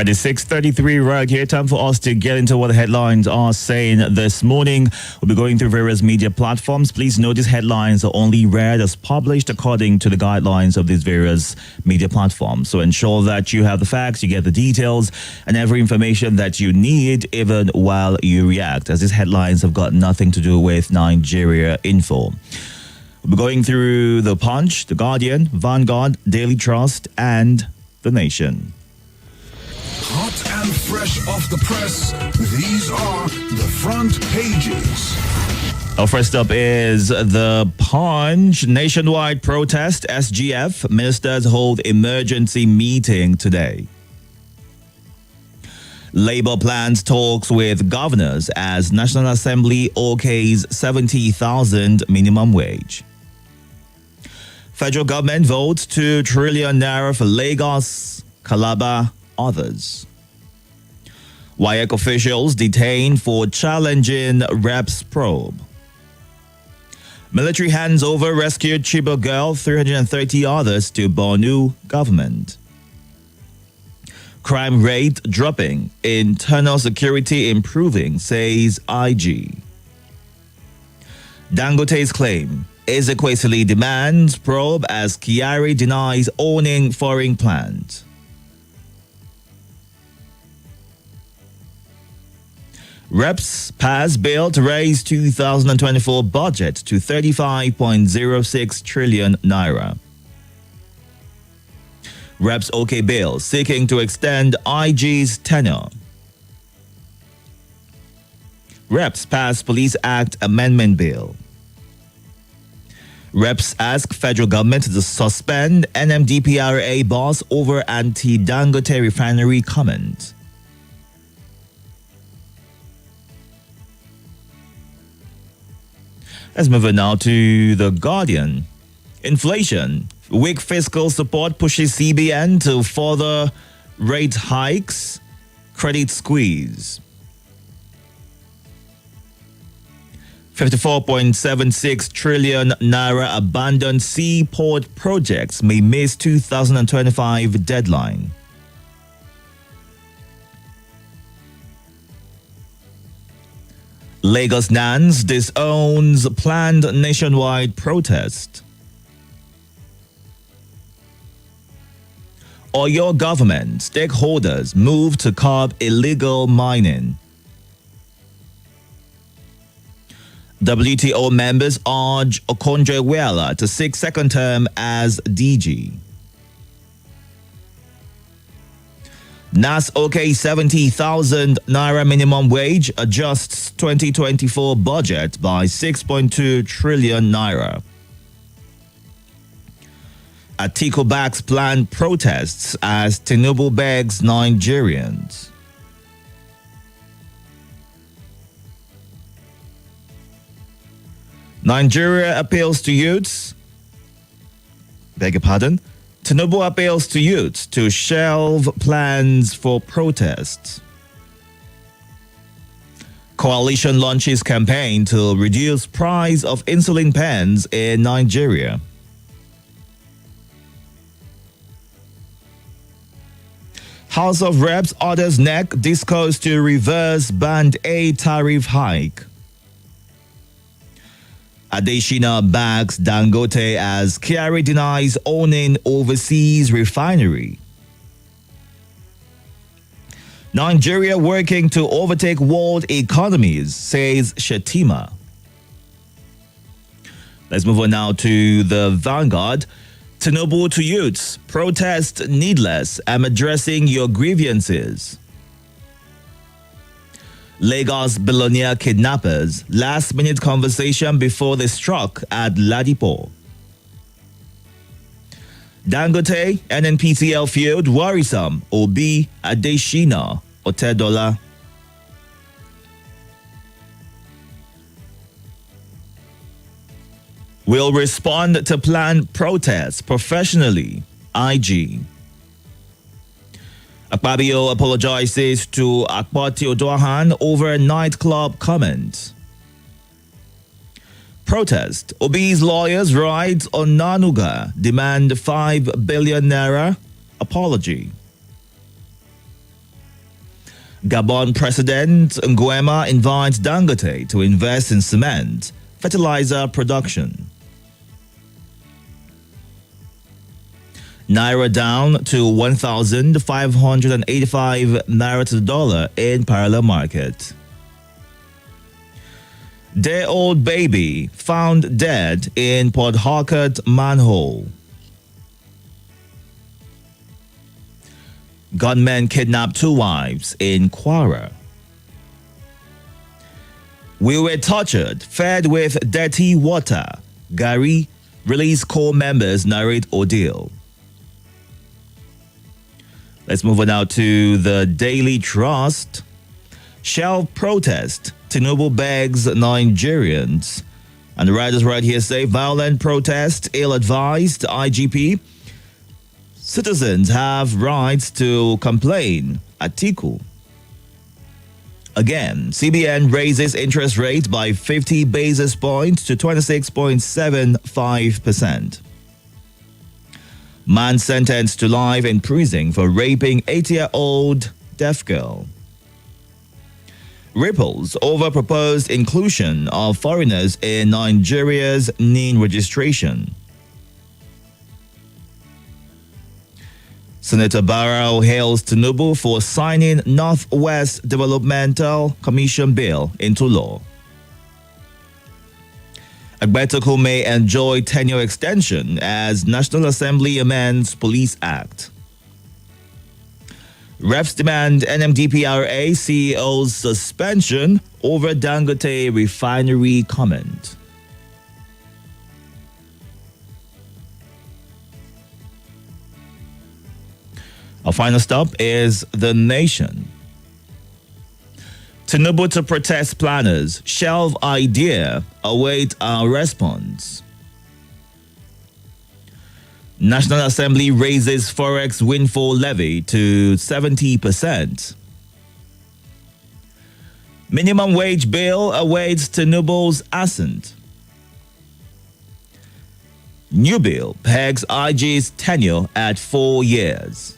Right, it's 6:33 right here. Time for us to get into what the headlines are saying this morning. We'll be going through various media platforms. Please note these headlines are only read as published according to the guidelines of these various media platforms. So ensure that you have the facts, you get the details, and every information that you need, even while you react, as these headlines have got nothing to do with Nigeria info. We'll be going through The Punch, The Guardian, Vanguard, Daily Trust, and The Nation. Hot and fresh off the press, these are the front pages. Our first up is The Punch. Nationwide protest, SGF. Ministers hold emergency meeting today. Labour plans talks with governors as National Assembly okays 70,000 minimum wage. Federal government votes 2 trillion naira for Lagos, Calabar, others. WAEC officials detained for challenging reps probe. Military hands over rescued Chibok girl, 330 others to Borno government. Crime rate dropping, internal security improving, says IG. Dangote's claim, Ezekwesili demands probe as Kyari denies owning foreign plant. Reps pass bill to raise 2024 budget to 35.06 trillion naira. Reps OK bill seeking to extend IG's tenure. Reps pass Police Act amendment bill. Reps ask federal government to suspend NMDPRA boss over anti-Dangote refinery comment. Let's move on now to The Guardian. Inflation. Weak fiscal support pushes CBN to further rate hikes. Credit squeeze. 54.76 trillion naira abandoned seaport projects may miss 2025 deadline. Lagos Nans disowns planned nationwide protest. Oyo government stakeholders move to curb illegal mining. WTO members urge Okonjo-Iweala to seek second term as DG. NAS OK 70,000 naira minimum wage adjusts 2024 budget by 6.2 trillion naira. Atiku backs planned protests as Tinubu begs Nigerians. Nigeria appeals to youths. Beg your pardon. Tinubu appeals to youths to shelve plans for protests. Coalition launches campaign to reduce price of insulin pens in Nigeria. House of Reps orders NEC discuss to reverse Band A tariff hike. Adeshina backs Dangote as Kyari denies owning overseas refinery. Nigeria working to overtake world economies, says Shetima. Let's move on now to The Vanguard. Tinubu to youths, protest needless, I'm addressing your grievances. Lagos billionaire kidnappers, last-minute conversation before they struck at Ladipo. Dangote, NNPCL feud, worrisome, Obi, Adeshina, Otedola. Will respond to planned protests professionally, IG. Akpabio apologizes to Akpati Odoahan over nightclub comment. Protest. Obi's lawyers write on Nanuga, demand 5 billion naira apology. Gabon President Nguema invites Dangote to invest in cement, fertilizer production. Naira down to 1,585 naira to the dollar in parallel market. Day-old baby found dead in Port Harcourt manhole. Gunmen kidnapped 2 wives in Kwara. We were tortured, fed with dirty water. Gary, release core members narrate ordeal. Let's move on now to the Daily Trust. Shell protest. Tinubu begs Nigerians. And the writers right here say violent protest, ill-advised, IGP. Citizens have rights to complain. Atiku. Again, CBN raises interest rate by 50 basis points to 26.75%. Man sentenced to life in prison for raping 8-year-old deaf girl. Ripples over proposed inclusion of foreigners in Nigeria's NIN registration. Senator Barrow hails Tinubu for signing Northwest Developmental Commission bill into law. Agbetoku may enjoy tenure extension as National Assembly amends Police Act. Reps demand NMDPRA CEO's suspension over Dangote refinery comment. Our final stop is The Nation. Tinubu to protest planners. Shelve idea. Await our response. National Assembly raises Forex windfall levy to 70%. Minimum wage bill awaits Tinubu's assent. New bill pegs IG's tenure at 4 years.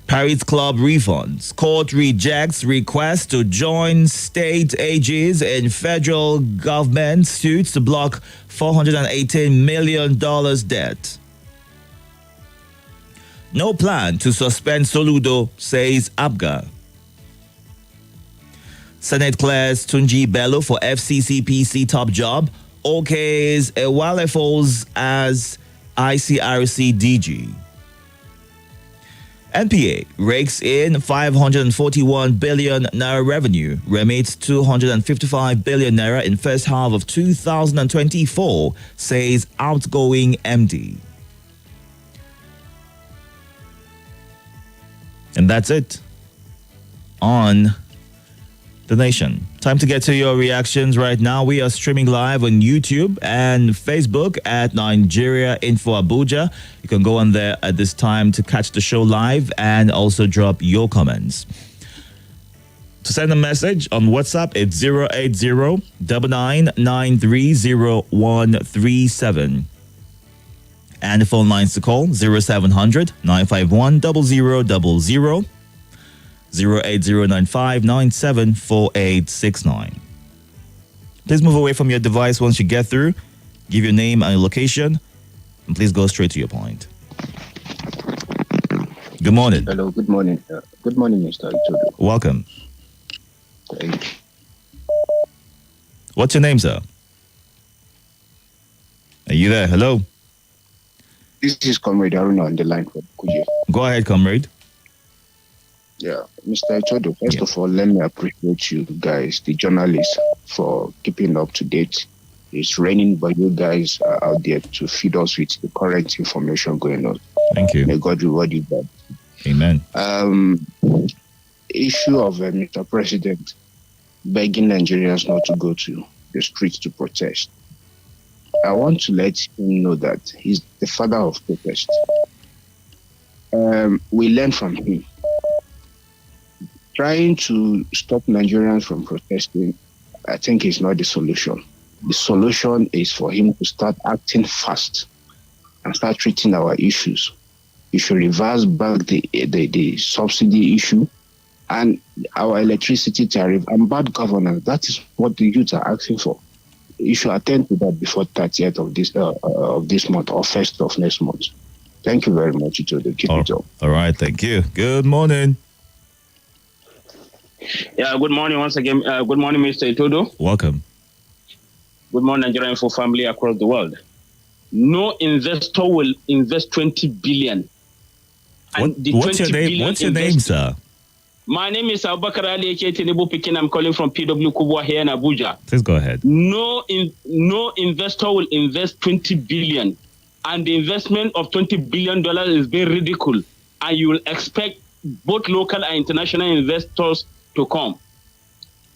Paris Club refunds. Court rejects request to join state AGs in federal government suits to block $418 million debt. No plan to suspend Soludo, says ABGA. Senate clears Tunji Bello for FCCPC top job. OK's Ewalefos as ICRC DG. NPA rakes in 541 billion naira revenue, remits 255 billion naira in first half of 2024, says outgoing MD. And that's it on The Nation. Time to get to your reactions right now. We are streaming live on YouTube and Facebook at Nigeria Info Abuja. You can go on there at this time to catch the show live and also drop your comments. To send a message on WhatsApp, it's 080-99930137. And the phone lines to call 0700-951-0000. 08095974869. Please move away from your device once you get through. Give your name and your location, and please go straight to your point. Good morning. Hello, good morning. Good morning, Mr. Itodo. Welcome. Thank you. What's your name, sir? Are you there? Hello? This is Comrade Aruna on the line for Kuje. Go ahead, comrade. Yeah, Mr. Itodo, first of all, let me appreciate you guys, the journalists, for keeping up to date. It's raining, but you guys are out there to feed us with the current information going on. Thank you. May God reward you guys. Amen. Issue of Mr. President begging Nigerians not to go to the streets to protest. I want to let him know that he's the father of protest. We learn from him. Trying to stop Nigerians from protesting, I think, is not the solution. The solution is for him to start acting fast and start treating our issues. He should reverse back the subsidy issue and our electricity tariff and bad governance. That is what the youth are asking for. You should attend to that before 30th of this month or 1st of next month. Thank you very much, Itodo. Keep it up. All right, thank you. Good morning. Yeah, good morning once again. Good morning, Mr. Itodo. Welcome. Good morning, Nigerian Info family across the world. No investor will invest 20 billion. What's your name? What's your name, sir? My name is Abubakar Ali Eke Tinubu Pikin. I'm calling from PW Kubwa here in Abuja. Please go ahead. No investor will invest 20 billion, and the investment of $20 billion is very ridiculous. And you will expect both local and international investors to come.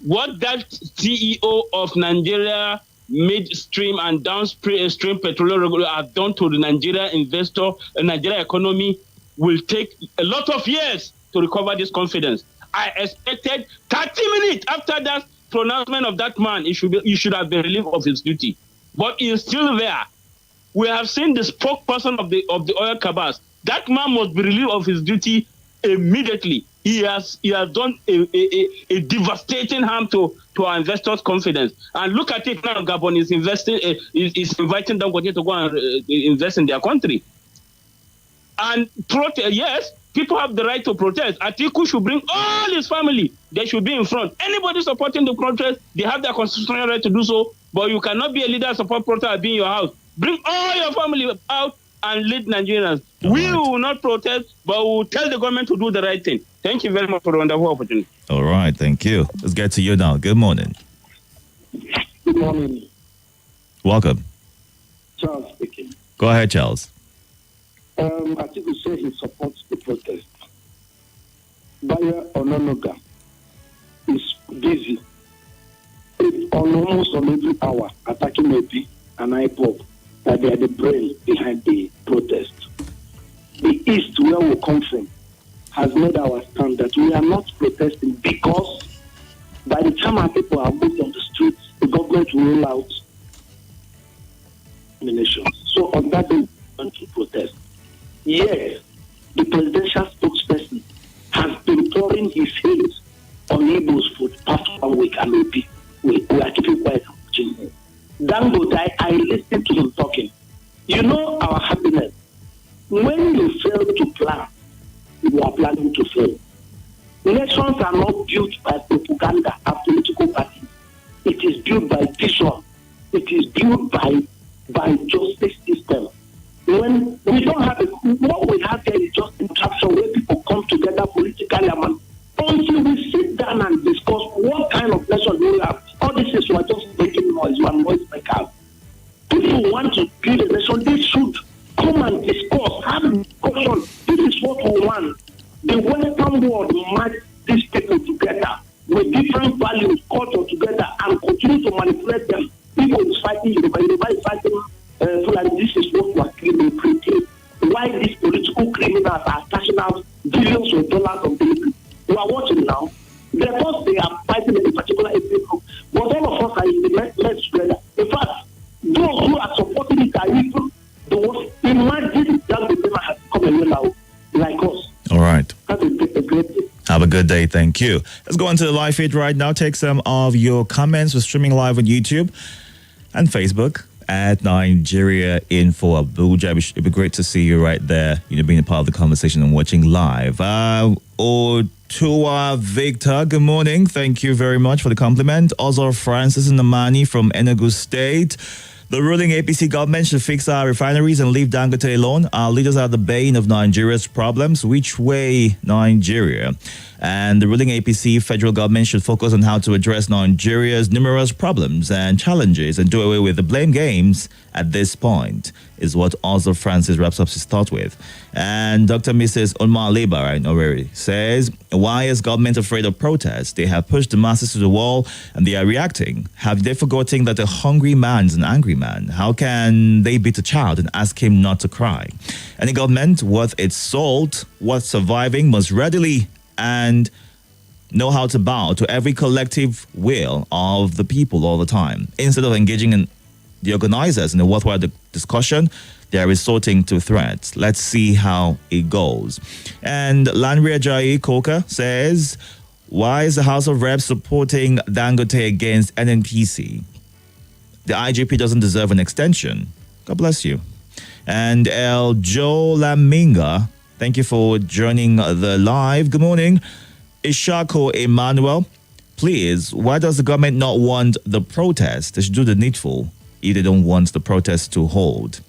What that CEO of Nigeria midstream and downstream petroleum regulator have done to the Nigeria investor and Nigeria economy will take a lot of years to recover this confidence. I expected 30 minutes after that pronouncement of that man, he should have been relieved of his duty. But he is still there. We have seen the spokesperson of the oil cabals. That man must be relieved of his duty immediately. He has done a devastating harm to our investors' confidence. And look at it now, Gabon is inviting them to go and invest in their country. And yes, people have the right to protest. Atiku should bring all his family. They should be in front. Anybody supporting the protest, they have their constitutional right to do so. But you cannot be a leader support protest and be in your house. Bring all your family out and lead Nigerians. We will not protest, but we will tell the government to do the right thing. Thank you very much for the wonderful opportunity. All right, thank you. Let's get to you now. Good morning. Good morning. Welcome. Charles speaking. Go ahead, Charles. Atiku said he supports the protest. Bayo Ononoga is busy almost on every hour attacking AP and IPOB that they are the brain behind the protest. The East, where we come from, has made our stand that we are not protesting because by the time our people are moved on the streets, the government will roll out nominations. So on that day, we want to protest. Yes, the presidential spokesperson has been pouring his hate on Igbos for the past 1 week and we are keeping quiet and watching him. Dangote, I listened to him talking. You know our happiness. When you fail to plan, you are planning to fail. Nations are not built by propaganda and political parties. It is built by vision. It is built by justice system. When we don't have what we have here is just interaction where people come together politically until we sit down and discuss what kind of nation we have. All this is we're just making noise, one noise maker. People want to build a nation, they should come and discuss, have a discussion. This is what we want. The Western world merge these people together with different values, culture together, and continue to manipulate them. People is fighting Yoruba is fighting Fulani. This is what we are claiming pretty. Why these political criminals are cashing out billions of dollars of delivery? We are watching now. Because they are fighting in a particular ethnic group. But all of us are in the mess together. In fact, those who are supporting it are even those. Imagine that the people have come away now, like us. All right. Have a great day. Have a good day. Thank you. Let's go into the live feed right now. Take some of your comments. We're streaming live on YouTube and Facebook at Nigeria Info Abuja. It'd be great to see you right there, being a part of the conversation and watching live. Otua Victor, good morning. Thank you very much for the compliment. Also, Francis Namani from Enugu State. The ruling APC government should fix our refineries and leave Dangote alone. Our leaders are the bane of Nigeria's problems. Which way, Nigeria? And the ruling APC federal government should focus on how to address Nigeria's numerous problems and challenges and do away with the blame games at this point, is what also Francis wraps up his thought with. And Dr. Mrs. Onma Liba in Owerri says, why is government afraid of protest? They have pushed the masses to the wall and they are reacting. Have they forgotten that a hungry man is an angry man? How can they beat a child and ask him not to cry? Any government worth its salt, worth surviving, must readily and know how to bow to every collective will of the people all the time. Instead of engaging in the organizers in a worthwhile discussion, They are resorting to threats. Let's see how it goes. And Lanre Ajayi Koka says, why is the House of Reps supporting Dangote against NNPC? The IGP doesn't deserve an extension. God bless you. And El Joe Laminga, thank you for joining the live. Good morning. Ishako Emmanuel, please, why does the government not want the protest? They should do the needful if they don't want the protest to hold.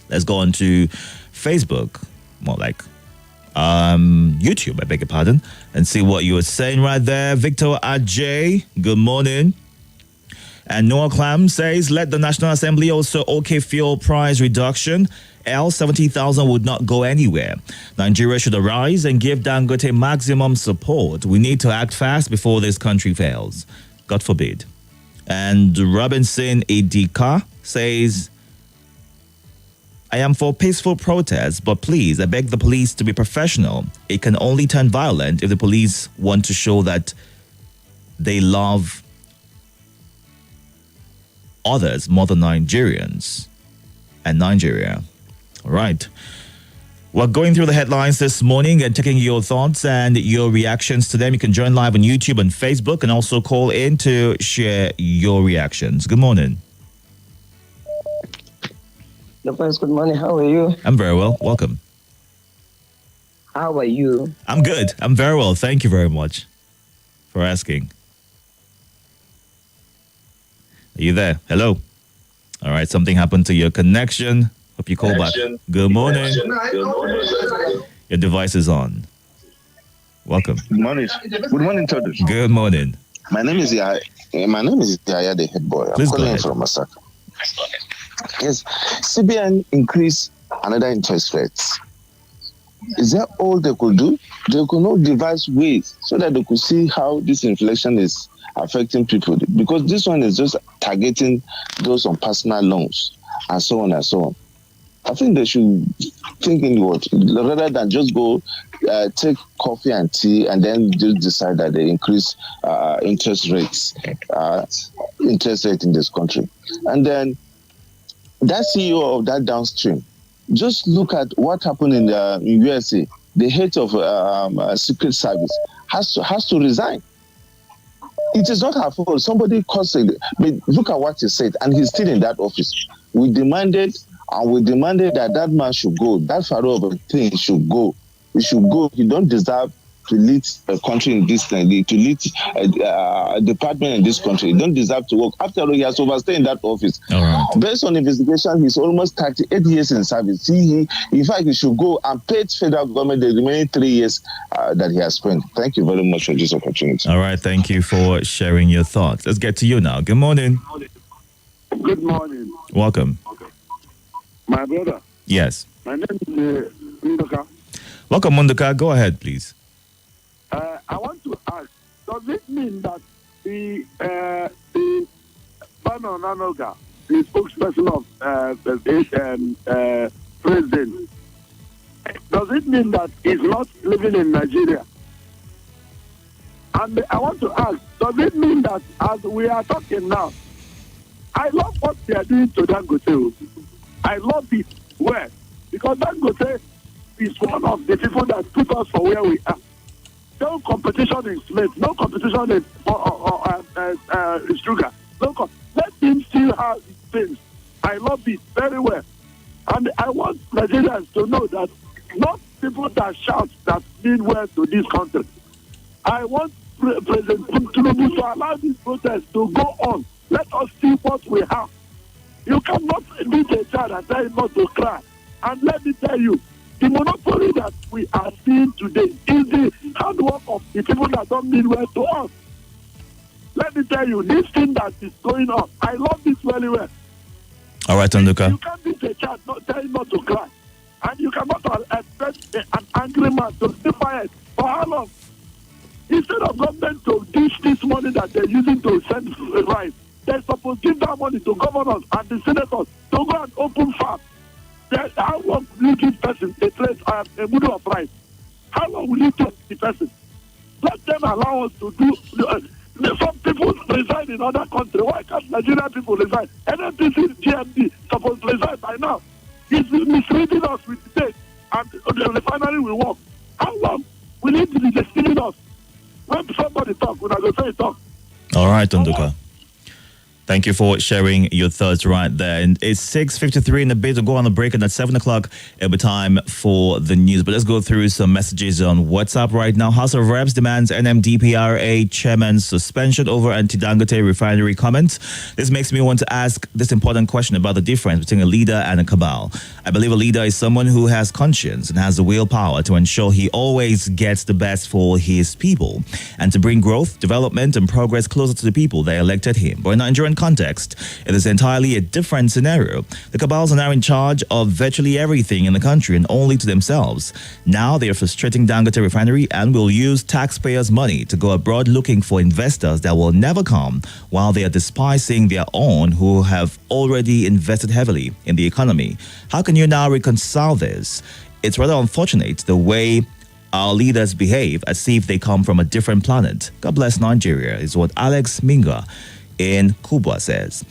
Let's go on to Facebook, more like YouTube, I beg your pardon, and see what you were saying right there. Victor Ajay, good morning. And Noah Clam says, let the National Assembly also okay fuel price reduction. Else 70,000 would not go anywhere. Nigeria should arise and give Dangote maximum support. We need to act fast before this country fails. God forbid. And Robinson Idika says, I am for peaceful protests, but please, I beg the police to be professional. It can only turn violent if the police want to show that they love others more than Nigerians and Nigeria. All right. We're going through the headlines this morning and taking your thoughts and your reactions to them. You can join live on YouTube and Facebook and also call in to share your reactions. Good morning. Lopez, good morning. How are you? I'm very well. Welcome. How are you? I'm good. I'm very well. Thank you very much for asking. Are you there? Hello. All right. Something happened to your connection. Hope you call back. Good morning. Your device is on. Welcome. Good morning. Good morning, Itodo. Good morning. My name is Yaya, the head boy. I'm Please go calling ahead. from Masaka. Yes, CBN increased another interest rates. Is that all they could do? They could not devise ways so that they could see how this inflation is affecting people, because this one is just targeting those on personal loans and so on and so on. I think they should think in what, rather than just go take coffee and tea and then just decide that they increase interest rate in this country. And then that CEO of that downstream, just look at what happened in the USA. The head of Secret Service has to resign. It is not her fault. Somebody caused it. But look at what he said, and he's still in that office. We demanded that man should go. That Pharaoh of a thing should go. He should go. He don't deserve to lead a country in this country, to lead a department in this country. He don't deserve to work. After all, he has overstayed in that office. All right. Based on investigation, he's almost 38 years in service. In fact, he should go and pay federal government the remaining 3 years that he has spent. Thank you very much for this opportunity. All right. Thank you for sharing your thoughts. Let's get to you now. Good morning. Good morning. Welcome. My brother, Yes. my name is Ndoka. Welcome, Munduka. Go ahead, please. I want to ask, does it mean that the Bano Nanoga, the spokesperson of the president, does it mean that he's not living in Nigeria? And I want to ask, does it mean that as we are talking now, I love what they are doing to Dangote. I love it. Where? Because Dangote is one of the people that put us for where we are. No competition in cement, no competition in sugar. Let him still have his things. I love it very well. And I want Nigerians to know that not people that shout that mean well to this country. I want President Tinubu to allow this protest to go on. Let us see what we have. You cannot beat a child and tell him not to cry. And let me tell you, the monopoly that we are seeing today is the hard work of the people that don't mean well to us. Let me tell you, this thing that is going on, I love this very well. All right, Munduka. You can't beat a child, tell him not to cry. And you cannot expect an angry man to stay quiet. For how long? Instead of government to dish this money that they're using to send rice, they're supposed to give that money to governors and the senators to go and open farms. How long will you give person a place, a mudu of rice? How long will you take the person? Let them allow us to do. Some people reside in other countries. Why can't Nigerian people reside? NNPC, GMD supposed to reside by now. He's misleading us with dates, and the refinery will work. How long will he be deceiving us? When somebody talk, when I go say talk. All right, Tunduka. Thank you for sharing your thoughts right there. And it's 6:53 in a bit. We'll go on a break, and at 7 o'clock, it'll be time for the news. But let's go through some messages on WhatsApp right now. House of Reps demands NMDPRA chairman's suspension over anti-Dangote refinery comments. This makes me want to ask this important question about the difference between a leader and a cabal. I believe a leader is someone who has conscience and has the willpower to ensure he always gets the best for his people and to bring growth, development, and progress closer to the people that elected him. But in Nigerian context, it is entirely a different scenario. The cabals are now in charge of virtually everything in the country and only to themselves. Now they are frustrating Dangote refinery and will use taxpayers' money to go abroad looking for investors that will never come, while they are despising their own who have already invested heavily in the economy. How can you now reconcile this? It's rather unfortunate the way our leaders behave as if they come from a different planet. God bless Nigeria, is what Alex Minga in Kubwa says.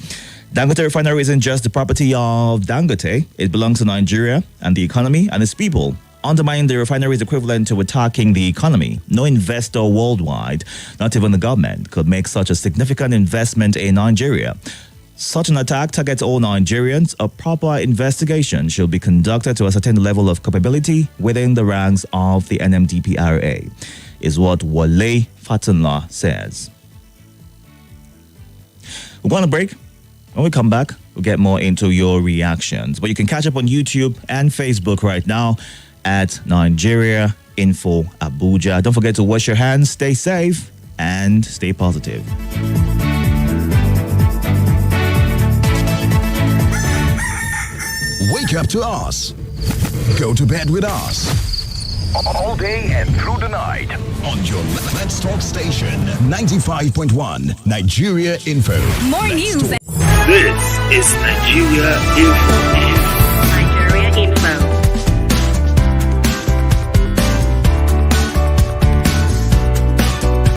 Dangote refinery isn't just the property of Dangote. It belongs to Nigeria and the economy and its people. Undermining the refinery is equivalent to attacking the economy. No investor worldwide, not even the government, could make such a significant investment in Nigeria. Such an attack targets all Nigerians. A proper investigation should be conducted to ascertain the level of culpability within the ranks of the NMDPRA, is what Wale Fatunla says. We're going to break. When we come back, we'll get more into your reactions. But you can catch up on YouTube and Facebook right now at Nigeria Info Abuja. Don't forget to wash your hands, stay safe, and stay positive. Wake up to us. Go to bed with us. All day and through the night. On your Let's Talk station, 95.1 Nigeria Info. More news. This is Nigeria Info.